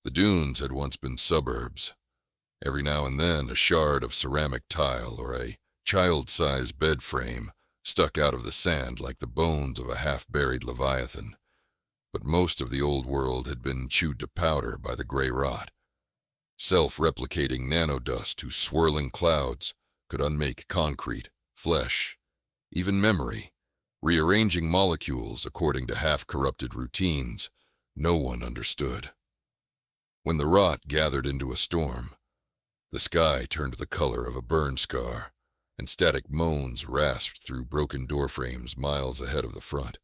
The dunes had once been suburbs. Every now and then a shard of ceramic tile or a child-sized bed frame stuck out of the sand like the bones of a half-buried leviathan. But most of the old world had been chewed to powder by the gray rot. Self-replicating nanodust whose swirling clouds could unmake concrete, flesh, even memory, rearranging molecules according to half-corrupted routines no one understood. When the rot gathered into a storm, the sky turned the color of a burn scar, and static moans rasped through broken doorframes miles ahead of the front.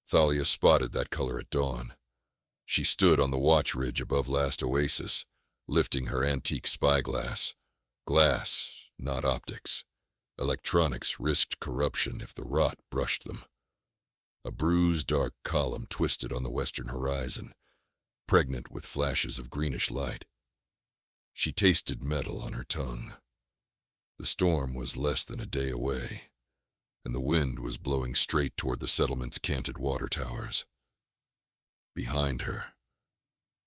Thalia spotted that color at dawn. She stood on the watch ridge above last oasis, lifting her antique spyglass. Glass, not optics. Electronics risked corruption if the rot brushed them. A bruised dark column twisted on the western horizon, pregnant with flashes of greenish light. She tasted metal on her tongue. The storm was less than a day away, and the wind was blowing straight toward the settlement's canted water towers. Behind her,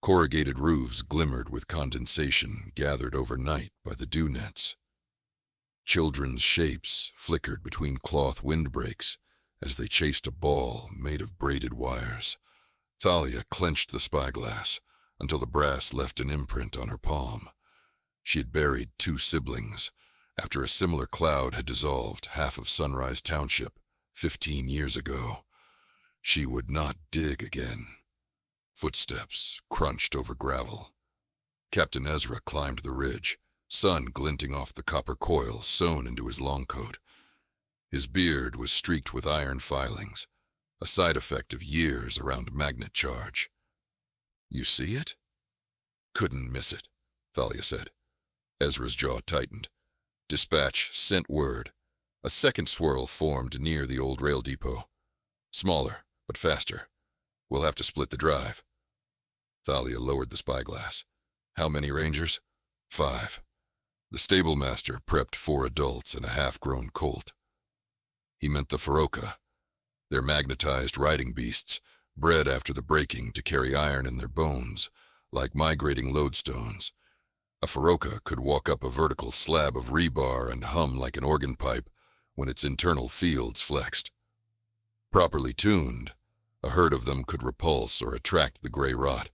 corrugated roofs glimmered with condensation gathered overnight by the dew nets. Children's shapes flickered between cloth windbreaks as they chased a ball made of braided wires. Thalia clenched the spyglass until the brass left an imprint on her palm. She had buried 2 siblings after a similar cloud had dissolved half of Sunrise Township 15 years ago. She would not dig again. Footsteps crunched over gravel. Captain Ezra climbed the ridge, sun glinting off the copper coil sewn into his long coat. His beard was streaked with iron filings, a side effect of years around magnet charge. "You see it?" "Couldn't miss it," Thalia said. Ezra's jaw tightened. Dispatch sent word. A second swirl formed near the old rail depot. Smaller, but faster. "We'll have to split the drive." Thalia lowered the spyglass. "How many rangers?" 5. The stable master prepped 4 adults and a half-grown colt. He meant the Feroka, their magnetized riding beasts, bred after the breaking to carry iron in their bones, like migrating lodestones. A Feroka could walk up a vertical slab of rebar and hum like an organ pipe when its internal fields flexed. Properly tuned, a herd of them could repulse or attract the gray rot,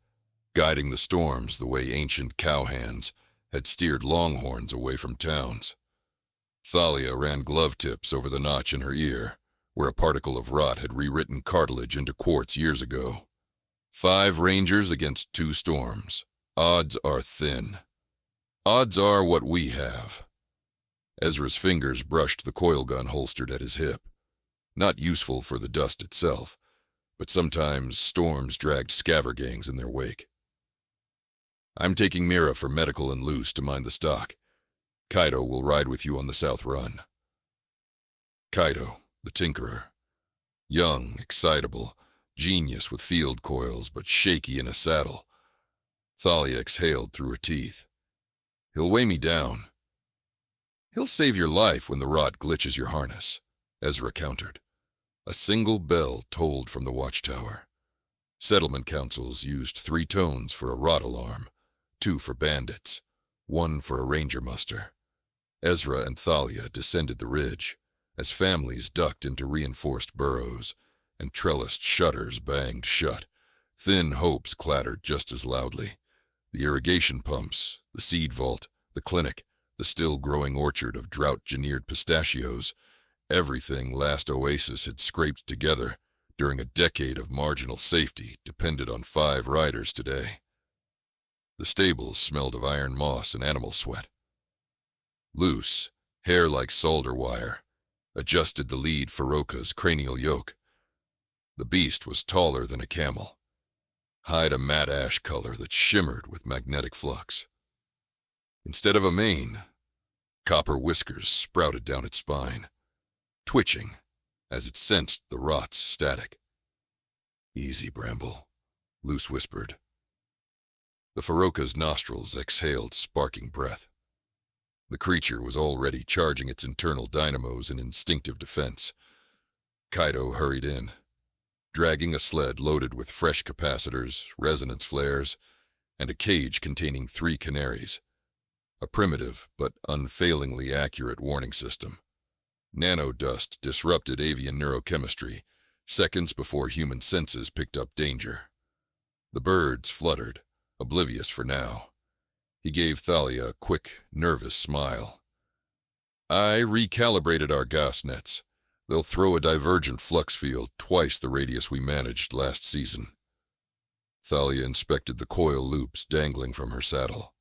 guiding the storms the way ancient cowhands had steered longhorns away from towns. Thalia ran glove tips over the notch in her ear, where a particle of rot had rewritten cartilage into quartz years ago. 5 rangers against 2 storms. Odds are thin. Odds are what we have. Ezra's fingers brushed the coil gun holstered at his hip. Not useful for the dust itself, but sometimes storms dragged scaver gangs in their wake. "I'm taking Mira for medical and Luce to mind the stock. Kaido will ride with you on the South Run." Kaido, the tinkerer. Young, excitable, genius with field coils, but shaky in a saddle. Thalia exhaled through her teeth. "He'll weigh me down." "He'll save your life when the rot glitches your harness," Ezra countered. A single bell tolled from the watchtower. Settlement councils used 3 tones for a rot alarm, 2 for bandits, 1 for a ranger muster. Ezra and Thalia descended the ridge as families ducked into reinforced burrows and trellised shutters banged shut. Thin hopes clattered just as loudly. The irrigation pumps, the seed vault, the clinic, the still-growing orchard of drought-geneered pistachios, everything last oasis had scraped together during a decade of marginal safety depended on 5 riders today. The stables smelled of iron moss and animal sweat. Luce, hair like solder wire, adjusted the lead Feroka's cranial yoke. The beast was taller than a camel, hide a matte ash color that shimmered with magnetic flux. Instead of a mane, copper whiskers sprouted down its spine, twitching as it sensed the rot's static. "Easy, Bramble," Luce whispered. The Feroka's nostrils exhaled sparking breath. The creature was already charging its internal dynamos in instinctive defense. Kaido hurried in, dragging a sled loaded with fresh capacitors, resonance flares, and a cage containing 3 canaries. A primitive but unfailingly accurate warning system. Nanodust disrupted avian neurochemistry seconds before human senses picked up danger. The birds fluttered, oblivious for now. He gave Thalia a quick, nervous smile. I recalibrated our gas nets. They'll throw a divergent flux field twice the radius we managed last season. Thalia inspected the coil loops dangling from her saddle.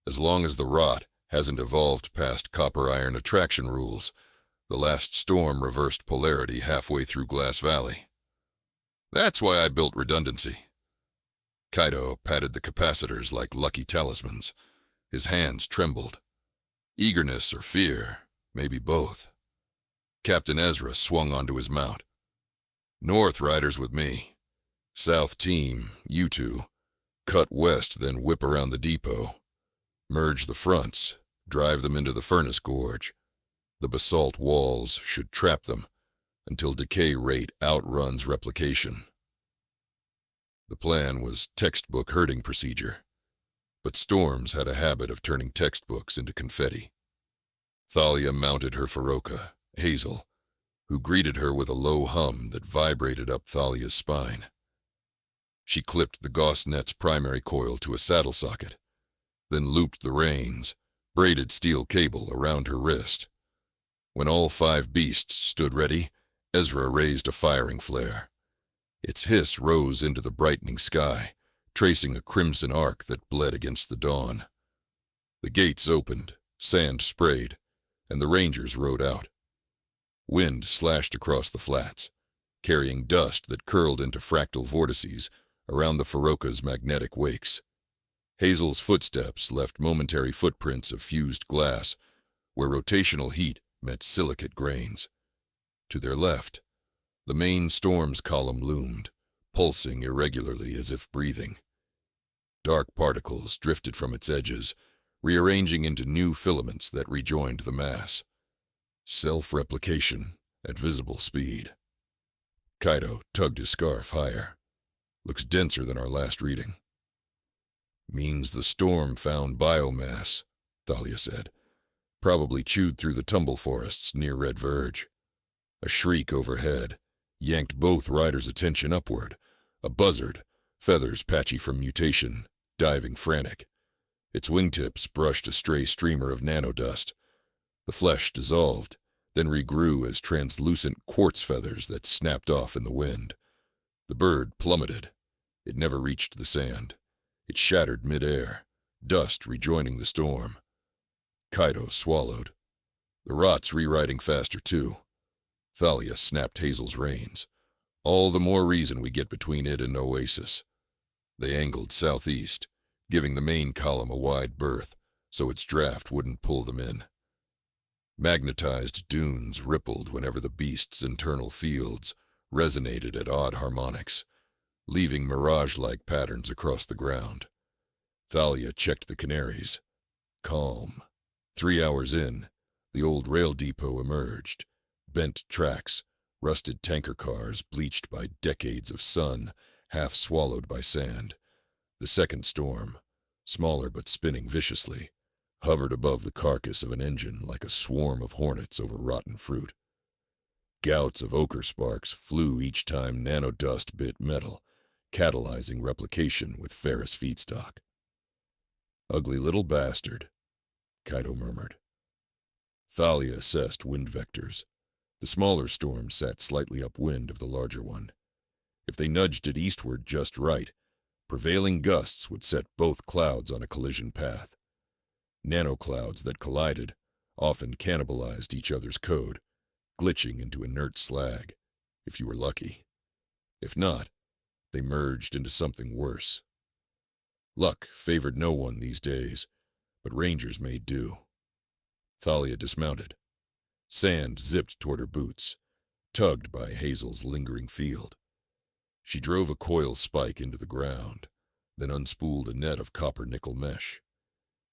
As long as the rot hasn't evolved past copper-iron attraction rules, the last storm reversed polarity halfway through Glass Valley. That's why I built redundancy. Kaido patted the capacitors like lucky talismans. His hands trembled. Eagerness or fear, maybe both. Captain Ezra swung onto his mount. North riders with me. South team, you two. Cut west, then whip around the depot. Merge the fronts, drive them into the furnace gorge. The basalt walls should trap them until decay rate outruns replication. The plan was textbook herding procedure, but storms had a habit of turning textbooks into confetti. Thalia mounted her Feroka, Hazel, who greeted her with a low hum that vibrated up Thalia's spine. She clipped the Gauss net's primary coil to a saddle socket, then looped the reins, braided steel cable around her wrist. When all 5 beasts stood ready, Ezra raised a firing flare. Its hiss rose into the brightening sky, tracing a crimson arc that bled against the dawn. The gates opened, sand sprayed, and the rangers rode out. Wind slashed across the flats, carrying dust that curled into fractal vortices around the Feroka's magnetic wakes. Hazel's footsteps left momentary footprints of fused glass, where rotational heat met silicate grains. To their left, the main storm's column loomed, pulsing irregularly as if breathing. Dark particles drifted from its edges, rearranging into new filaments that rejoined the mass. Self-replication at visible speed. Kaido tugged his scarf higher. Looks denser than our last reading. Means the storm found biomass, Thalia said. Probably chewed through the tumble forests near Red Verge. A shriek overhead yanked both riders' attention upward. A buzzard, feathers patchy from mutation, diving frantic. Its wingtips brushed a stray streamer of nanodust. The flesh dissolved, then regrew as translucent quartz feathers that snapped off in the wind. The bird plummeted. It never reached the sand. It shattered mid-air, dust rejoining the storm. Kaido swallowed. The rot's rewriting faster, too. Thalia snapped Hazel's reins. All the more reason we get between it and Oasis. They angled southeast, giving the main column a wide berth, so its draft wouldn't pull them in. Magnetized dunes rippled whenever the beast's internal fields resonated at odd harmonics, leaving mirage-like patterns across the ground. Thalia checked the canaries. Calm. 3 hours in, the old rail depot emerged. Bent tracks, rusted tanker cars bleached by decades of sun, half swallowed by sand. The second storm, smaller but spinning viciously, hovered above the carcass of an engine like a swarm of hornets over rotten fruit. Gouts of ochre sparks flew each time nanodust bit metal, catalyzing replication with ferrous feedstock. Ugly little bastard, Kaido murmured. Thalia assessed wind vectors. The smaller storm sat slightly upwind of the larger one. If they nudged it eastward just right, prevailing gusts would set both clouds on a collision path. Nanoclouds that collided often cannibalized each other's code, glitching into inert slag, if you were lucky. If not, they merged into something worse. Luck favored no one these days, but rangers made do. Thalia dismounted. Sand zipped toward her boots, tugged by Hazel's lingering field. She drove a coil spike into the ground, then unspooled a net of copper-nickel mesh.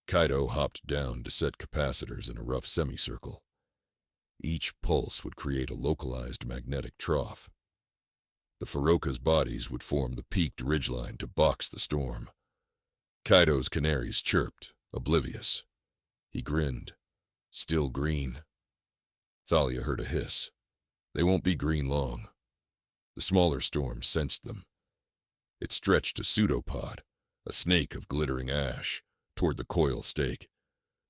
Kaido hopped down to set capacitors in a rough semicircle. Each pulse would create a localized magnetic trough. The Feroka's bodies would form the peaked ridgeline to box the storm. Kaido's canaries chirped, oblivious. He grinned. Still green. Thalia heard a hiss. They won't be green long. The smaller storm sensed them. It stretched a pseudopod, a snake of glittering ash, toward the coil stake.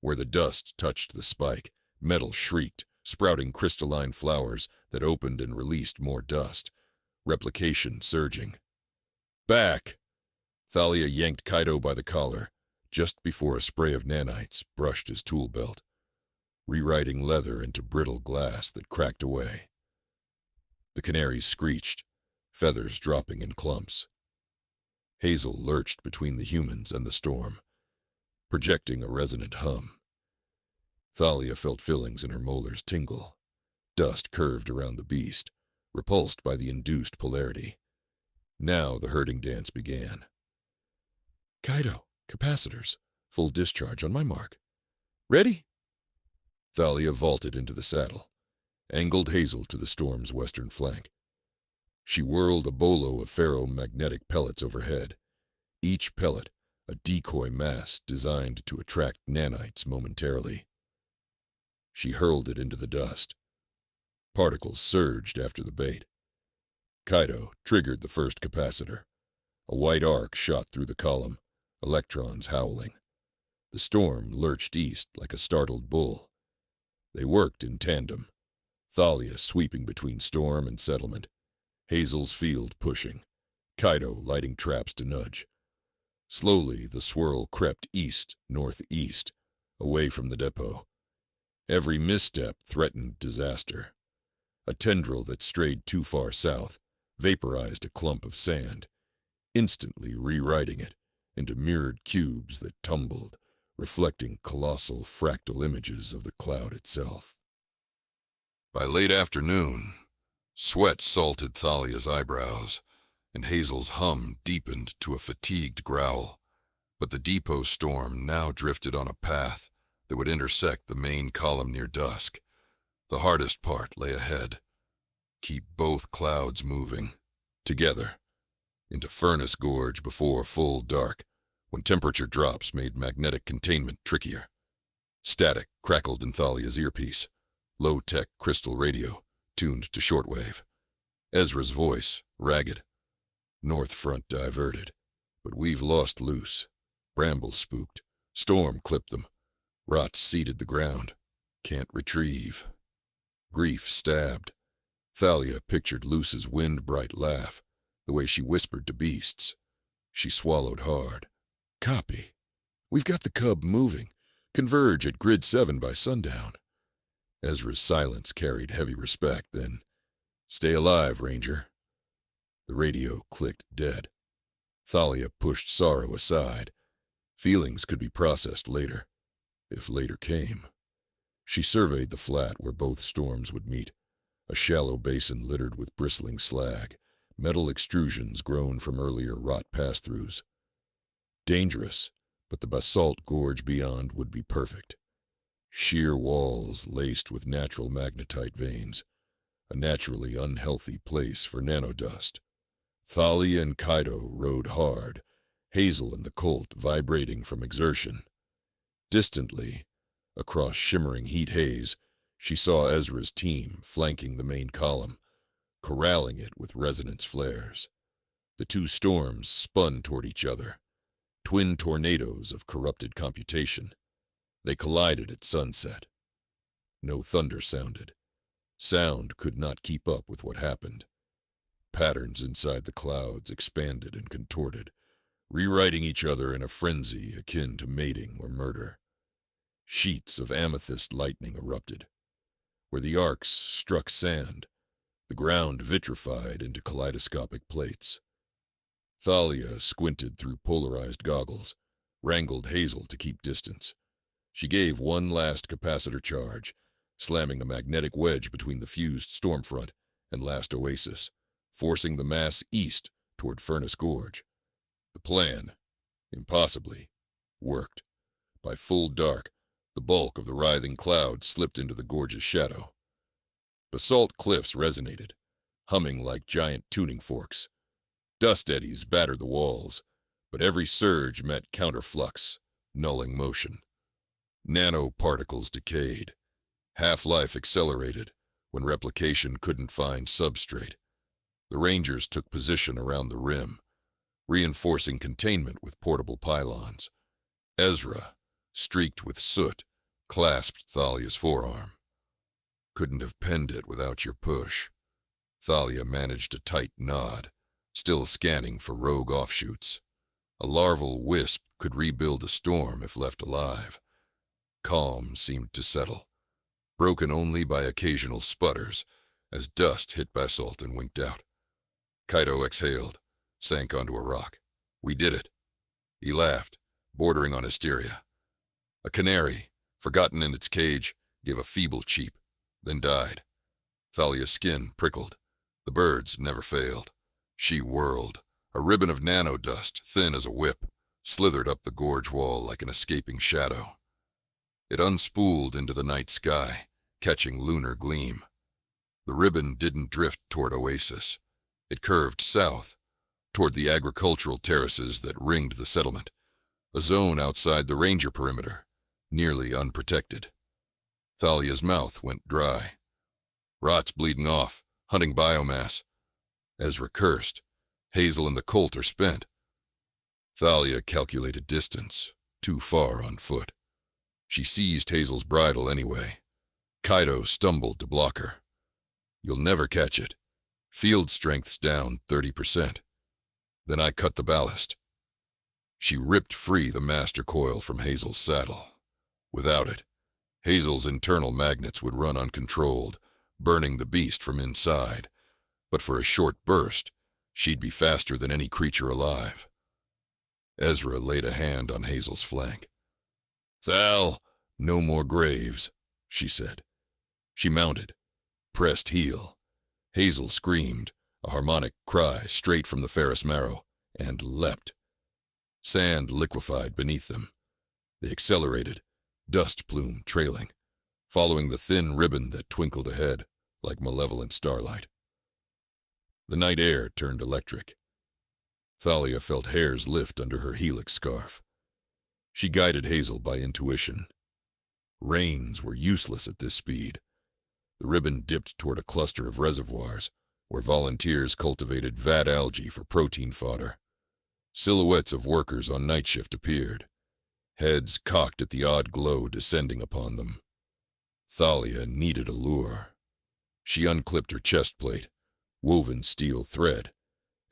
Where the dust touched the spike, metal shrieked, sprouting crystalline flowers that opened and released more dust, replication surging. Back! Thalia yanked Kaido by the collar, just before a spray of nanites brushed his tool belt, rewriting leather into brittle glass that cracked away. The canaries screeched, feathers dropping in clumps. Hazel lurched between the humans and the storm, projecting a resonant hum. Thalia felt fillings in her molars tingle. Dust curved around the beast, repulsed by the induced polarity. Now the herding dance began. Kaido, capacitors, full discharge on my mark. Ready? Thalia vaulted into the saddle, angled Hazel to the storm's western flank. She whirled a bolo of ferromagnetic pellets overhead, each pellet a decoy mass designed to attract nanites momentarily. She hurled it into the dust. Particles surged after the bait. Kaido triggered the first capacitor. A white arc shot through the column, electrons howling. The storm lurched east like a startled bull. They worked in tandem, Thalia sweeping between storm and settlement, Hazel's field pushing, Kaido lighting traps to nudge. Slowly the swirl crept east-northeast, away from the depot. Every misstep threatened disaster. A tendril that strayed too far south vaporized a clump of sand, instantly rewriting it into mirrored cubes that tumbled, reflecting colossal fractal images of the cloud itself. By late afternoon, sweat salted Thalia's eyebrows, and Hazel's hum deepened to a fatigued growl. But the depot storm now drifted on a path that would intersect the main column near dusk. The hardest part lay ahead. Keep both clouds moving, together, into Furnace Gorge before full dark, when temperature drops made magnetic containment trickier. Static crackled in Thalia's earpiece, low-tech crystal radio, tuned to shortwave. Ezra's voice, ragged. North front diverted, but we've lost loose. Bramble spooked. Storm clipped them. Rot seeded the ground. Can't retrieve. Grief stabbed. Thalia pictured Luce's wind-bright laugh, the way she whispered to beasts. She swallowed hard. Copy. We've got the cub moving. Converge at grid 7 by sundown. Ezra's silence carried heavy respect, then, stay alive, Ranger. The radio clicked dead. Thalia pushed sorrow aside. Feelings could be processed later, if later came. She surveyed the flat where both storms would meet, a shallow basin littered with bristling slag, metal extrusions grown from earlier rot pass-throughs. Dangerous, but the basalt gorge beyond would be perfect. Sheer walls laced with natural magnetite veins, a naturally unhealthy place for nanodust. Thalia and Kaido rode hard, Hazel and the colt vibrating from exertion. Distantly, across shimmering heat haze, she saw Ezra's team flanking the main column, corralling it with resonance flares. The two storms spun toward each other, twin tornadoes of corrupted computation. They collided at sunset. No thunder sounded. Sound could not keep up with what happened. Patterns inside the clouds expanded and contorted, rewriting each other in a frenzy akin to mating or murder. Sheets of amethyst lightning erupted. Where the arcs struck sand, the ground vitrified into kaleidoscopic plates. Thalia squinted through polarized goggles, wrangled Hazel to keep distance. She gave one last capacitor charge, slamming a magnetic wedge between the fused stormfront and last oasis, forcing the mass east toward Furnace Gorge. The plan, impossibly, worked. By full dark, the bulk of the writhing cloud slipped into the gorge's shadow. Basalt cliffs resonated, humming like giant tuning forks. Dust eddies battered the walls, but every surge met counterflux, nulling motion. Nanoparticles decayed. Half-life accelerated when replication couldn't find substrate. The Rangers took position around the rim, reinforcing containment with portable pylons. Ezra, streaked with soot, clasped Thalia's forearm. Couldn't have penned it without your push. Thalia managed a tight nod, still scanning for rogue offshoots. A larval wisp could rebuild a storm if left alive. Calm seemed to settle, broken only by occasional sputters as dust hit basalt and winked out. Kaito exhaled, sank onto a rock. We did it. He laughed, bordering on hysteria. A canary, forgotten in its cage, gave a feeble cheep, then died. Thalia's skin prickled. The birds never failed. She whirled. A ribbon of nanodust, thin as a whip, slithered up the gorge wall like an escaping shadow. It unspooled into the night sky, catching lunar gleam. The ribbon didn't drift toward Oasis. It curved south, toward the agricultural terraces that ringed the settlement, a zone outside the ranger perimeter, nearly unprotected. Thalia's mouth went dry. Rot's bleeding off, hunting biomass. Ezra cursed. Hazel and the colt are spent. Thalia calculated distance, too far on foot. She seized Hazel's bridle anyway. Kaito stumbled to block her. You'll never catch it. Field strength's down 30%. Then I cut the ballast. She ripped free the master coil from Hazel's saddle. Without it, Hazel's internal magnets would run uncontrolled, burning the beast from inside. But for a short burst, she'd be faster than any creature alive. Ezra laid a hand on Hazel's flank. Thal, no more graves, she said. She mounted, pressed heel. Hazel screamed, a harmonic cry straight from the ferrous marrow, and leapt. Sand liquefied beneath them. They accelerated, dust plume trailing, following the thin ribbon that twinkled ahead like malevolent starlight. The night air turned electric. Thalia felt hairs lift under her helix scarf. She guided Hazel by intuition. Reins were useless at this speed. The ribbon dipped toward a cluster of reservoirs where volunteers cultivated vat algae for protein fodder. Silhouettes of workers on night shift appeared, heads cocked at the odd glow descending upon them. Thalia needed a lure. She unclipped her chest plate, woven steel thread,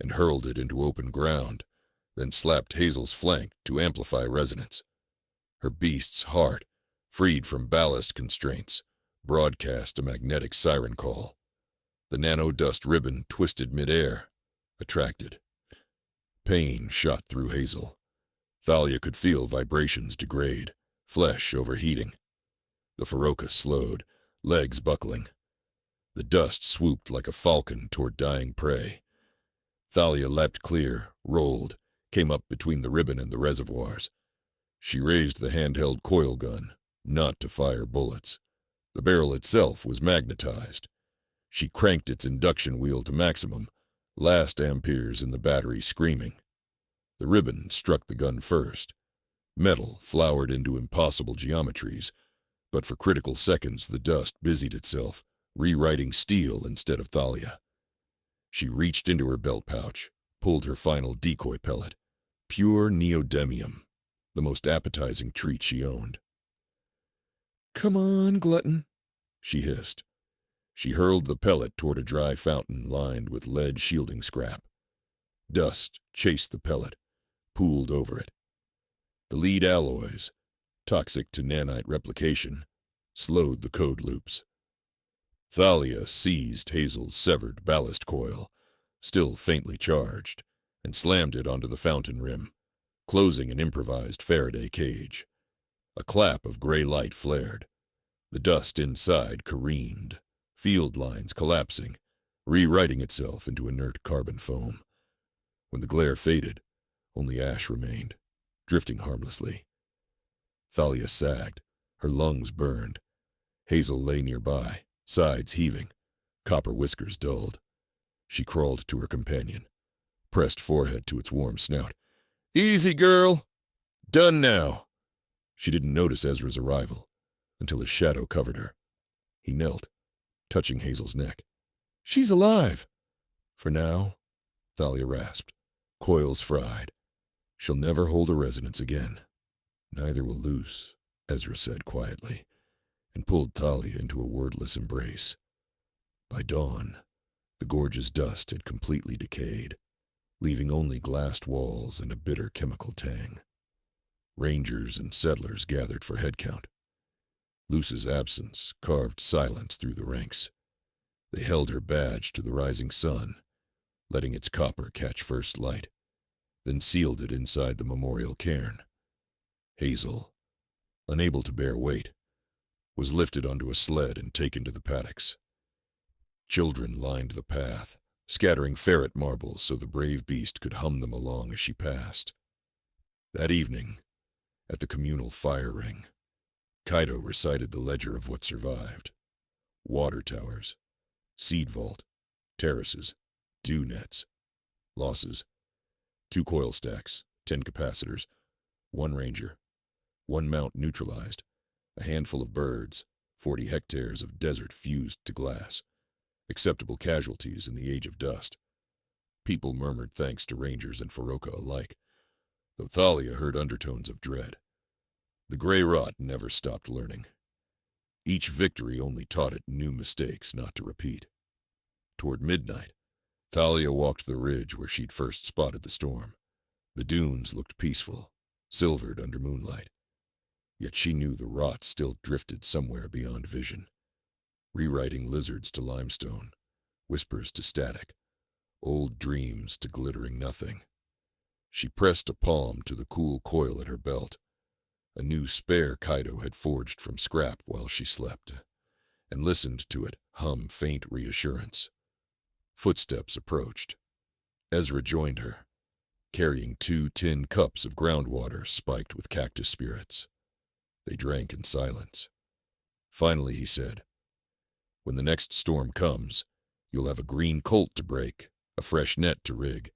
and hurled it into open ground, then slapped Hazel's flank to amplify resonance. Her beast's heart, freed from ballast constraints, broadcast a magnetic siren call. The nanodust ribbon twisted midair, attracted. Pain shot through Hazel. Thalia could feel vibrations degrade, flesh overheating. The Feroca slowed, legs buckling. The dust swooped like a falcon toward dying prey. Thalia leapt clear, rolled, came up between the ribbon and the reservoirs. She raised the handheld coil gun, not to fire bullets. The barrel itself was magnetized. She cranked its induction wheel to maximum, last amperes in the battery screaming. The ribbon struck the gun first. Metal flowered into impossible geometries, but for critical seconds the dust busied itself, rewriting steel instead of Thalia. She reached into her belt pouch, pulled her final decoy pellet. Pure neodymium, the most appetizing treat she owned. "Come on, glutton," she hissed. She hurled the pellet toward a dry fountain lined with lead shielding scrap. Dust chased the pellet, pooled over it. The lead alloys, toxic to nanite replication, slowed the code loops. Thalia seized Hazel's severed ballast coil, still faintly charged, and slammed it onto the fountain rim, closing an improvised Faraday cage. A clap of gray light flared. The dust inside careened, field lines collapsing, rewriting itself into inert carbon foam. When the glare faded, only ash remained, drifting harmlessly. Thalia sagged, her lungs burned. Hazel lay nearby, sides heaving, copper whiskers dulled. She crawled to her companion, pressed forehead to its warm snout. Easy, girl. Done now. She didn't notice Ezra's arrival until his shadow covered her. He knelt, touching Hazel's neck. She's alive. For now, Thalia rasped, coils fried. She'll never hold a resonance again. Neither will Luce, Ezra said quietly, and pulled Thalia into a wordless embrace. By dawn, the gorge's dust had completely decayed, leaving only glassed walls and a bitter chemical tang. Rangers and settlers gathered for headcount. Luce's absence carved silence through the ranks. They held her badge to the rising sun, letting its copper catch first light, then sealed it inside the memorial cairn. Hazel, unable to bear weight, was lifted onto a sled and taken to the paddocks. Children lined the path, scattering ferret marbles so the brave beast could hum them along as she passed. That evening, at the communal fire ring, Kaido recited the ledger of what survived. Water towers, seed vault, terraces, dew nets. Losses: 2 coil stacks, 10 capacitors, 1 ranger, 1 mount neutralized, a handful of birds, 40 hectares of desert fused to glass. Acceptable casualties in the age of dust. People murmured thanks to rangers and Furoka alike, though Thalia heard undertones of dread. The gray rot never stopped learning. Each victory only taught it new mistakes not to repeat. Toward midnight, Thalia walked the ridge where she'd first spotted the storm. The dunes looked peaceful, silvered under moonlight. Yet she knew the rot still drifted somewhere beyond vision, rewriting lizards to limestone, whispers to static, old dreams to glittering nothing. She pressed a palm to the cool coil at her belt, a new spare Kaido had forged from scrap while she slept, and listened to it hum faint reassurance. Footsteps approached. Ezra joined her, carrying 2 tin cups of groundwater spiked with cactus spirits. They drank in silence. Finally he said, "When the next storm comes, you'll have a green colt to break, a fresh net to rig,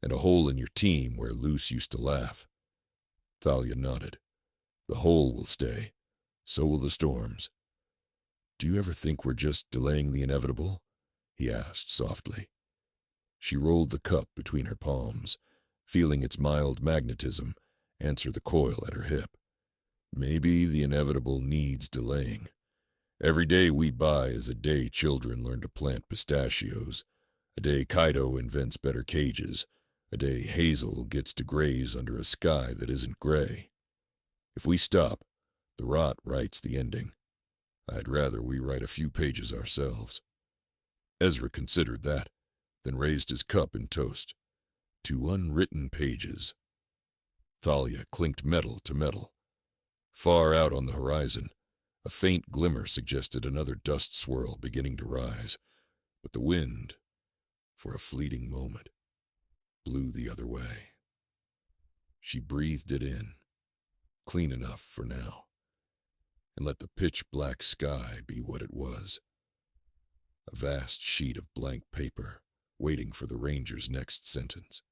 and a hole in your team where Luce used to laugh." Thalia nodded. "The hole will stay. So will the storms." "Do you ever think we're just delaying the inevitable?" he asked softly. She rolled the cup between her palms, feeling its mild magnetism answer the coil at her hip. "Maybe the inevitable needs delaying. Every day we buy is a day children learn to plant pistachios, a day Kaido invents better cages, a day Hazel gets to graze under a sky that isn't gray. If we stop, the rot writes the ending. I'd rather we write a few pages ourselves." Ezra considered that, then raised his cup in toast. "To unwritten pages." Thalia clinked metal to metal. Far out on the horizon, a faint glimmer suggested another dust swirl beginning to rise, but the wind, for a fleeting moment, blew the other way. She breathed it in, clean enough for now, and let the pitch-black sky be what it was. A vast sheet of blank paper, waiting for the ranger's next sentence.